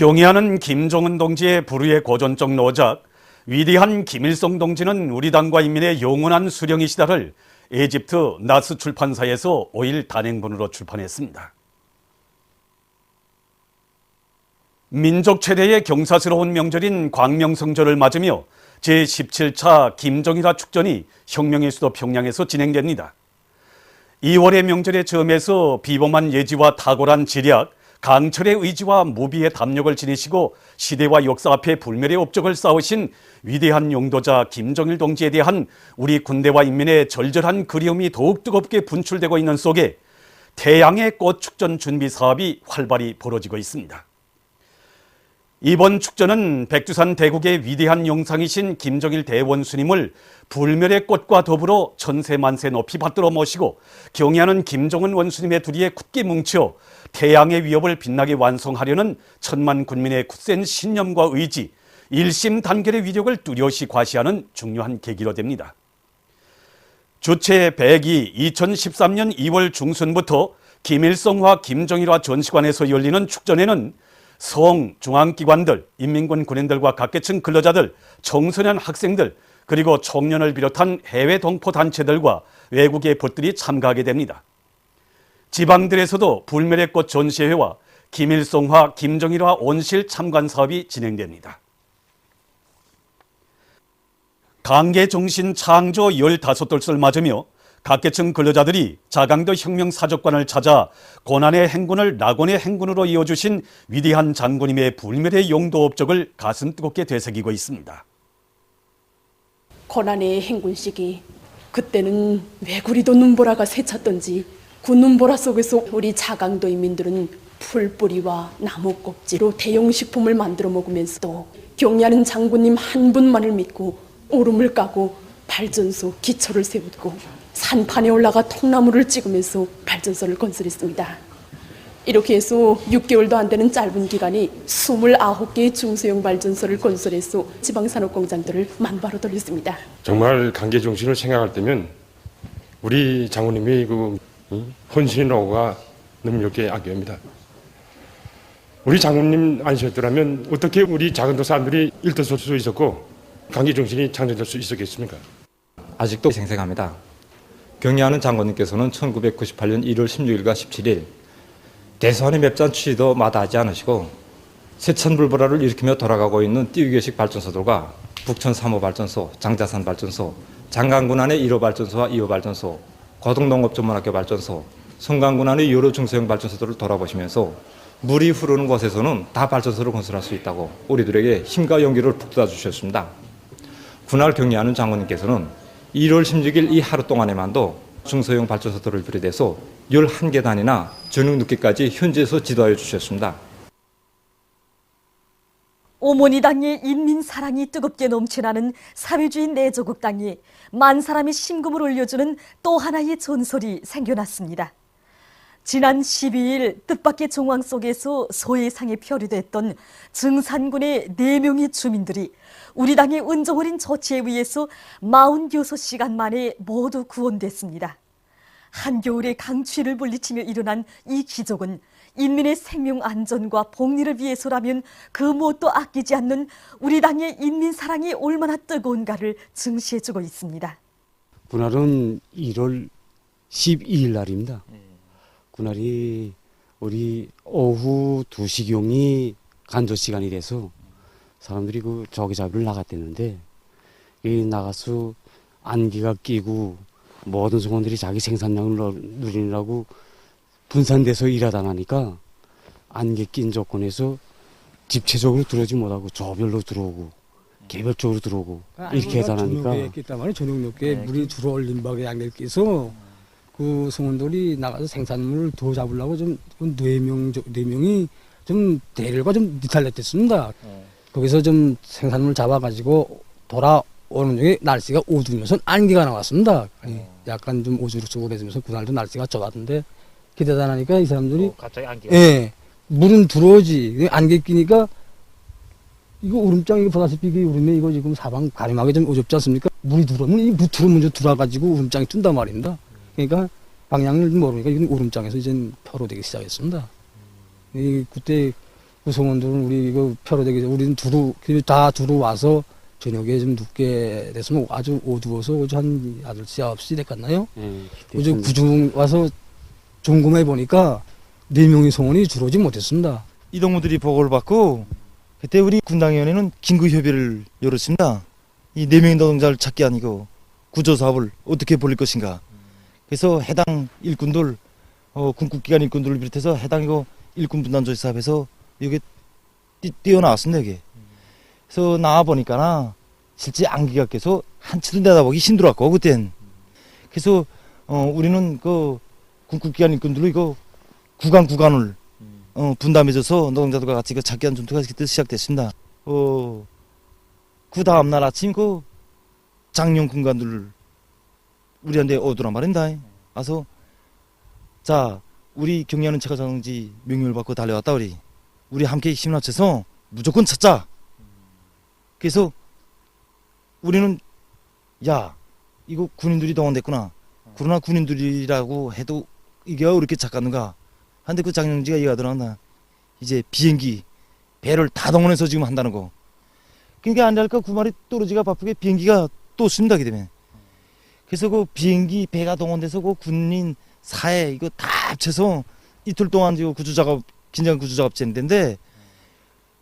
경애하는 김정은 동지의 불후의 고전적 노작, 위대한 김일성 동지는 우리 당과 인민의 영원한 수령이시다를 이집트 나스 출판사에서 5일 단행본으로 출판했습니다. 민족 최대의 경사스러운 명절인 광명성절을 맞으며 제17차 김정일화 축전이 혁명의 수도 평양에서 진행됩니다. 2월의 명절의 즈음에서 비범한 예지와 탁월한 지략, 강철의 의지와 무비의 담력을 지니시고 시대와 역사 앞에 불멸의 업적을 쌓으신 위대한 용도자 김정일 동지에 대한 우리 군대와 인민의 절절한 그리움이 더욱 뜨겁게 분출되고 있는 속에 태양의 꽃 축전 준비 사업이 활발히 벌어지고 있습니다. 이번 축전은 백두산 대국의 위대한 영상이신 김정일 대원수님을 불멸의 꽃과 더불어 천세만세 높이 받들어 모시고 경애하는 김정은 원수님의 두리에 굳게 뭉쳐 태양의 위협을 빛나게 완성하려는 천만 군민의 굳센 신념과 의지, 일심단결의 위력을 뚜렷이 과시하는 중요한 계기로 됩니다. 주최 102 2013년 2월 중순부터 김일성화 김정일화 전시관에서 열리는 축전에는 성, 중앙기관들, 인민군 군인들과 각계층 근로자들, 청소년 학생들, 그리고 청년을 비롯한 해외 동포 단체들과 외국의 벗들이 참가하게 됩니다. 지방들에서도 불멸의 꽃 전시회와 김일성화, 김정일화 온실 참관 사업이 진행됩니다. 강계정신 창조 15돌을 맞으며 각계층 근로자들이 자강도 혁명사적관을 찾아 고난의 행군을 낙원의 행군으로 이어주신 위대한 장군님의 불멸의 용도 업적을 가슴 뜨겁게 되새기고 있습니다. 고난의 행군 시기, 그때는 왜구리도 눈보라가 새찼던지 그 눈보라 속에서 우리 자강도 인민들은 풀뿌리와 나무 껍질로 대용식품을 만들어 먹으면서도 경애하는 장군님 한 분만을 믿고 오름을 까고 발전소 기초를 세우고 산판에 올라가 통나무를 찍으면서 발전소를 건설했습니다. 이렇게 해서 6개월도 안 되는 짧은 기간이 29개의 중소형 발전소를 건설해서 지방산업공장들을 만바로 돌렸습니다. 정말 강계정신을 생각할 때면 우리 장군님이 헌신의 노고가 너무 이렇게 아껴옵니다. 우리 장군님 아니셨더라면 어떻게 우리 작은 사람들이 일터설 수 있었고 강계정신이 창조될 수 있었겠습니까? 아직도 생생합니다. 경애하는 장군님께서는 1998년 1월 16일과 17일 대서안의 맵잔 취지도 마다하지 않으시고 세천불보라를 일으키며 돌아가고 있는 띄우개식 발전소들과 북천 3호 발전소, 장자산 발전소, 장강군 안의 1호 발전소와 2호 발전소, 고등농업전문학교 발전소, 성강군 안의 여러 중소형 발전소들을 돌아보시면서 물이 흐르는 곳에서는 다 발전소를 건설할 수 있다고 우리들에게 힘과 용기를 북돋아 주셨습니다. 군할 경애하는 장군님께서는 1월 16일 이 하루 동안에만도 중소형 발전소들을 비롯해서 11개 단위나 저녁 늦게까지 현지에서 지도하여 주셨습니다. 어머니 당의 인민 사랑이 뜨겁게 넘쳐나는 사회주의 내조국 당에 만 사람의 심금을 올려주는 또 하나의 전설이 생겨났습니다. 지난 12일 뜻밖의 정황 속에서 소해상에 표류됐던 증산군의 4명의 주민들이 우리 당의 은정어린 조치에 의해서 46시간 만에 모두 구원됐습니다. 한겨울의 강추위를 물리치며 일어난 이 기적은 인민의 생명 안전과 복리를 위해서라면 그 무엇도 아끼지 않는 우리 당의 인민 사랑이 얼마나 뜨거운가를 증시해주고 있습니다. 그날은 1월 12일 날입니다. 그날이 우리 오후 2시경이 간조 시간이 돼서 사람들이 그 조개잡이를 나갔댔는데 이 나가서 안개가 끼고 모든 성원들이 자기 생산량을 누리느라고 분산돼서 일하다 나니까 안개 낀 조건에서 집체적으로 들어오지 못하고 조별로 들어오고 개별적으로 들어오고 이렇게 하다 나니까 저녁 늦게 물이 들어올린 박에 안개를 끼서 그 성원들이 나가서 생산물을 더 잡으려고 좀 4명이 좀 대열과 좀 니탈됐습니다. 거기서 좀 생산물 잡아가지고 돌아오는 중에 날씨가 어두우면서 안개가 나왔습니다. 약간 좀 오주룩주룩해지면서 그날도 날씨가 좋았는데 기대다 나니까 이 사람들이 갑자기 안개가 물은 들어오지 안개 끼니까 이거 우름장 이거 보다시피 이게 우름에 이거 지금 사방 가림하게 좀 어렵지 않습니까? 물이 들어오면 이 루트로 먼저 들어와가지고 우름장이 뜬단 말입니다. 그러니까 방향을 모르니까 이건 우름장에서 이제 표로 되기 시작했습니다. 그때 그 성원들은 우리 이거 펴로되기 전에 우리는 다 두루 와서 저녁에 좀 눕게 됐으면 아주 어두워서 한 8시, 9시 됐겠나요? 예, 어제 구중 와서 점검해 보니까 4명의 성원이 들어오지 못했습니다. 이 동무들이 보고를 받고 그때 우리 군당위원회는 긴급협의를 열었습니다. 이 4명의 노동자를 찾기 아니고 구조사업을 어떻게 벌릴 것인가. 그래서 해당 일꾼들, 군국기관 일꾼들을 비롯해서 해당 일꾼 분단 조치 사업에서 여기 뛰어나왔습니다. 여기. 그래서 나와보니까 실제 안기가 껴서 한치도 내다보기 힘들었고 그땐. 그래서 우리는 그 군국기관 일꾼들로 이거 구간을 분담해줘서 노동자들과 같이 그 찾기 위한 전투가 그때 시작됐습니다. 그 다음날 아침 그 장령 군관들 우리한테 오더란 말입니다. 와서 자 우리 경리하는 체가장지 명령을 받고 달려왔다 우리 함께 힘을 합쳐서 무조건 찾자. 그래서 우리는 야 이거 군인들이 동원됐구나. 그러나 군인들이라고 해도 이게 왜 이렇게 작았는가. 한데 그 장영지가 얘기하더라. 이제 비행기 배를 다 동원해서 지금 한다는 거. 그러니까 안 될까 그 말이 떨어지가 바쁘게 비행기가 또 씁니다. 그 때문에. 그래서 그 비행기 배가 동원돼서 그 군인 사회 이거 다 합쳐서 이틀 동안 이거 긴장 구조 작업했는데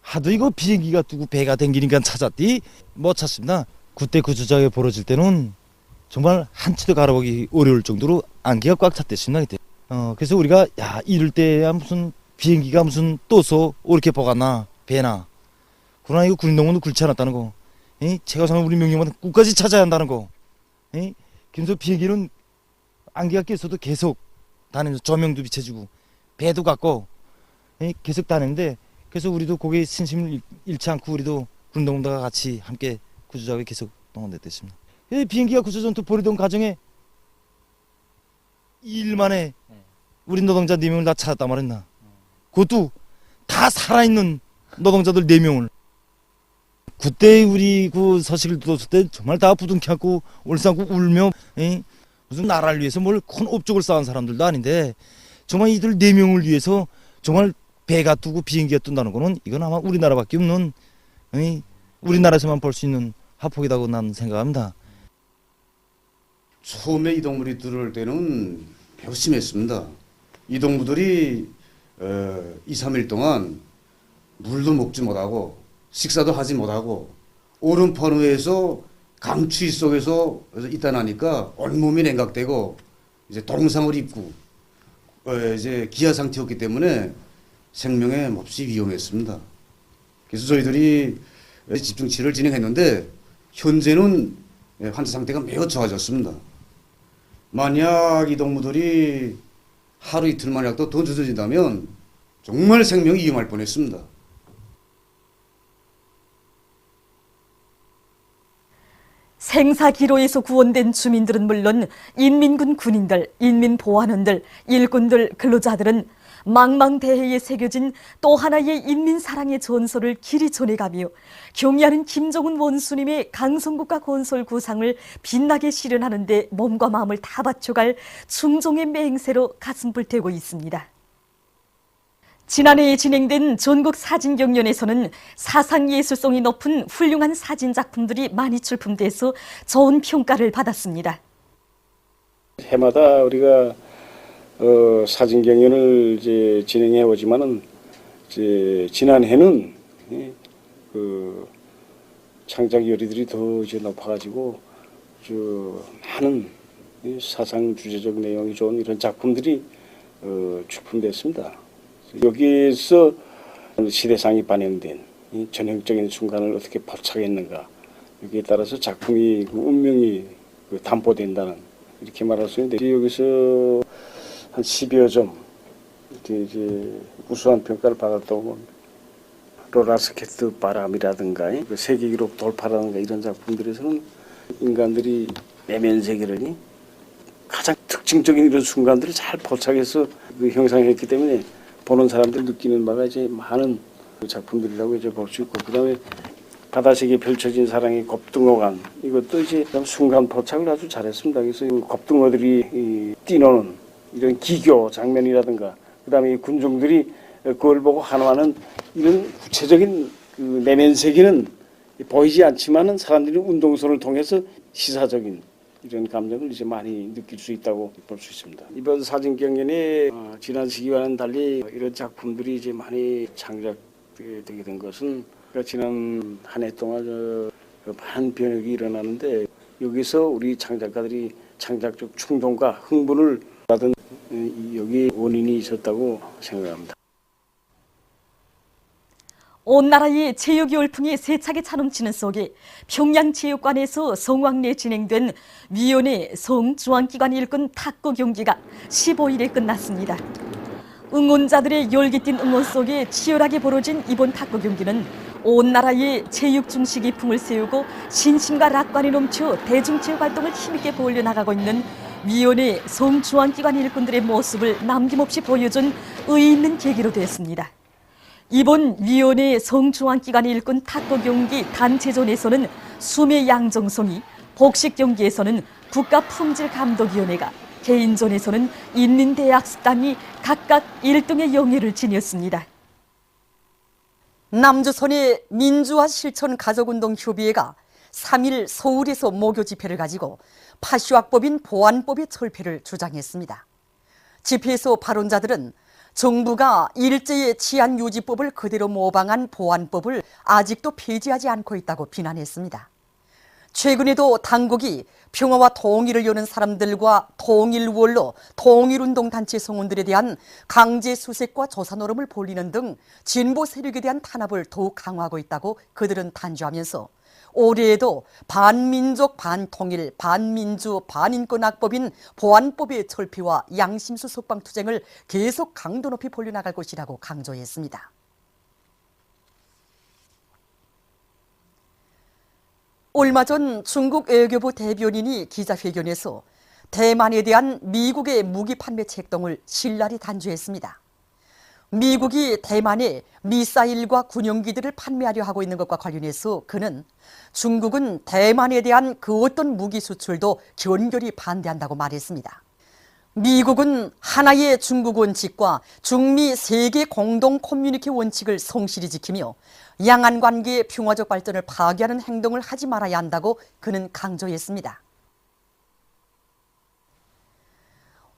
하도 이거 비행기가 두고 배가 댕기니까 찾았디 못 찾습니다. 그때 구조 작업이 벌어질 때는 정말 한치도 갈아보기 어려울 정도로 안개가 꽉 찼댔습니다. 그때. 그래서 우리가 야 이럴 때야 무슨 비행기가 무슨 떠서 이렇게 보갔나 배나. 그러나 이거 군인동원도 굴지 않았다는 거. 제가 생각 우리 명령만 끝까지 찾아야 한다는 거. 그래서 비행기는 안개가 껴서도 계속 다니면서 조명도 비춰주고 배도 갖고 계속 다니는데 그래서 우리도 거기에 신심을 잃지 않고 우리도 군동원들과 같이 함께 구조작업에 계속 동원됐습니다. 비행기가 구조전투 벌이던 과정에 2일 만에 우리 노동자 4명을 다 찾았단 말이야. 그것도 다 살아있는 노동자들 4명을. 그때 우리 그 서식을 들었을 때 정말 다 부둥켜갖고 울상고 울며 무슨 나라를 위해서 뭘 큰 업적을 쌓은 사람들도 아닌데 정말 이들 4명을 위해서 정말 배가 뜨고 비행기가 뜬다는 거는 이건 아마 우리나라밖에 없는 우리나라에서만 볼 수 있는 화폭이라고 난 생각합니다. 처음에 이동물이 들어올 때는 매우 심했습니다. 이동무들이 2, 3일 동안 물도 먹지 못하고 식사도 하지 못하고 오른편우에서 강추위 속에서 있다 나니까 온몸이 냉각되고 이제 동상을 입고 이제 기아 상태였기 때문에 생명에 몹시 위험했습니다. 그래서 저희들이 집중 치료를 진행했는데 현재는 환자 상태가 매우 좋아졌습니다. 만약 이 동무들이 하루 이틀 만이라도 더 늦어진다면 정말 생명이 위험할 뻔했습니다. 생사기로에서 구원된 주민들은 물론 인민군 군인들, 인민보안원들, 일꾼들, 근로자들은 망망대해에 새겨진 또 하나의 인민사랑의 전설을 길이 전해가며 경의하는 김정은 원수님의 강성국가 건설 구상을 빛나게 실현하는 데 몸과 마음을 다 바쳐갈 충종의 맹세로 가슴 불태우고 있습니다. 지난해 진행된 전국사진경연에서는 사상예술성이 높은 훌륭한 사진작품들이 많이 출품돼서 좋은 평가를 받았습니다. 해마다 우리가 사진 경연을 이제 진행해 오지만은 이제 지난해는 그 창작 요리들이 더 이제 높아가지고 많은 사상 주제적 내용이 좋은 이런 작품들이 출품됐습니다. 여기에서 시대상이 반영된 이 전형적인 순간을 어떻게 포착했는가 여기에 따라서 작품이 그 운명이 담보된다는 이렇게 말할 수 있는데 여기서 한 10여 점 이제 우수한 평가를 받았다고 봅니다. 로라스케트 바람이라든가 그 세계 기록 돌파라든가 이런 작품들에서는 인간들이 내면 세계를 가장 특징적인 이런 순간들을 잘 포착해서 그 형상했기 때문에 보는 사람들 느끼는 바가 이제 많은 작품들이라고 이제 볼 수 있고 그다음에 바다색에 펼쳐진 사랑의 겁등어관 이것도 이제 순간 포착을 아주 잘했습니다. 그래서 겁등어들이 뛰노는 이런 기교 장면이라든가 그다음에 이 군중들이 그걸 보고 한화는 이런 구체적인 그 내면 세계는 보이지 않지만은 사람들이 운동선을 통해서 시사적인 이런 감정을 이제 많이 느낄 수 있다고 볼 수 있습니다. 이번 사진 경연에 지난 시기와는 달리 이런 작품들이 이제 많이 창작되게 된 것은 지난 한 해 동안 많은 변혁이 일어나는데 여기서 우리 창작가들이 창작적 충동과 흥분을 받은 여기 원인이 있었다고 생각합니다. 온 나라의 체육 열풍이 세차게 차넘치는 속에 평양체육관에서 성황리에 진행된 위원회 성중앙기관 일꾼 탁구 경기가 15일에 끝났습니다. 응원자들의 열기 띤 응원 속에 치열하게 벌어진 이번 탁구 경기는 온 나라의 체육 중식이 풍을 세우고 신심과 lạc 관이 넘쳐 대중체육 활동을 힘있게 벌려 나가고 있는 위원회 성중앙기관 일꾼들의 모습을 남김없이 보여준 의의 있는 계기로 됐습니다. 이번 위원회 성중앙기관 일꾼 탁구 경기 단체전에서는 수매 양정성이, 복식 경기에서는 국가품질감독위원회가, 개인전에서는 인민대학습단이 각각 1등의 영예를 지녔습니다. 남조선의 민주화 실천 가족운동협의회가 3일 서울에서 모교 집회를 가지고 파쇼학법인 보안법의 철폐를 주장했습니다. 집회에서 발언자들은 정부가 일제의 치안유지법을 그대로 모방한 보안법을 아직도 폐지하지 않고 있다고 비난했습니다. 최근에도 당국이 평화와 통일을 여는 사람들과 통일원로, 통일운동단체 성원들에 대한 강제 수색과 조사 노름을 벌이는 등 진보 세력에 대한 탄압을 더욱 강화하고 있다고 그들은 단죄하면서 올해에도 반민족, 반통일, 반민주, 반인권 악법인 보안법의 철폐와 양심수 석방투쟁을 계속 강도 높이 벌려나갈 것이라고 강조했습니다. 얼마 전 중국 외교부 대변인이 기자회견에서 대만에 대한 미국의 무기 판매 책동을 신랄히 단죄했습니다. 미국이 대만에 미사일과 군용기들을 판매하려 하고 있는 것과 관련해서 그는 중국은 대만에 대한 그 어떤 무기 수출도 견결히 반대한다고 말했습니다. 미국은 하나의 중국 원칙과 중미 세계 공동 커뮤니티 원칙을 성실히 지키며 양안 관계의 평화적 발전을 파괴하는 행동을 하지 말아야 한다고 그는 강조했습니다.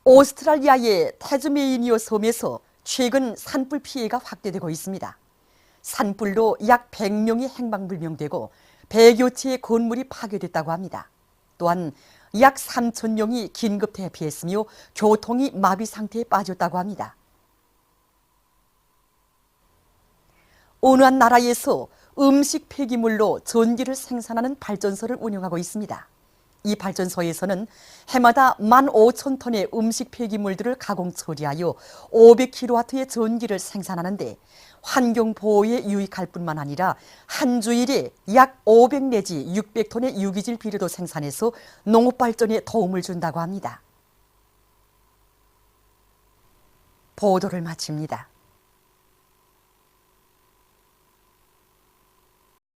오스트랄리아의 태즈메이니어 섬에서 최근 산불 피해가 확대되고 있습니다. 산불로 약 100명이 행방불명되고 100여 채의 건물이 파괴됐다고 합니다. 또한 약 3,000명이 긴급 대피했으며 교통이 마비 상태에 빠졌다고 합니다. 어느 한 나라에서 음식 폐기물로 전기를 생산하는 발전소를 운영하고 있습니다. 이 발전소에서는 해마다 15,000톤의 음식 폐기물들을 가공 처리하여 500kW의 전기를 생산하는데 환경보호에 유익할 뿐만 아니라 한 주일에 약 500 내지 600톤의 유기질 비료도 생산해서 농업발전에 도움을 준다고 합니다. 보도를 마칩니다.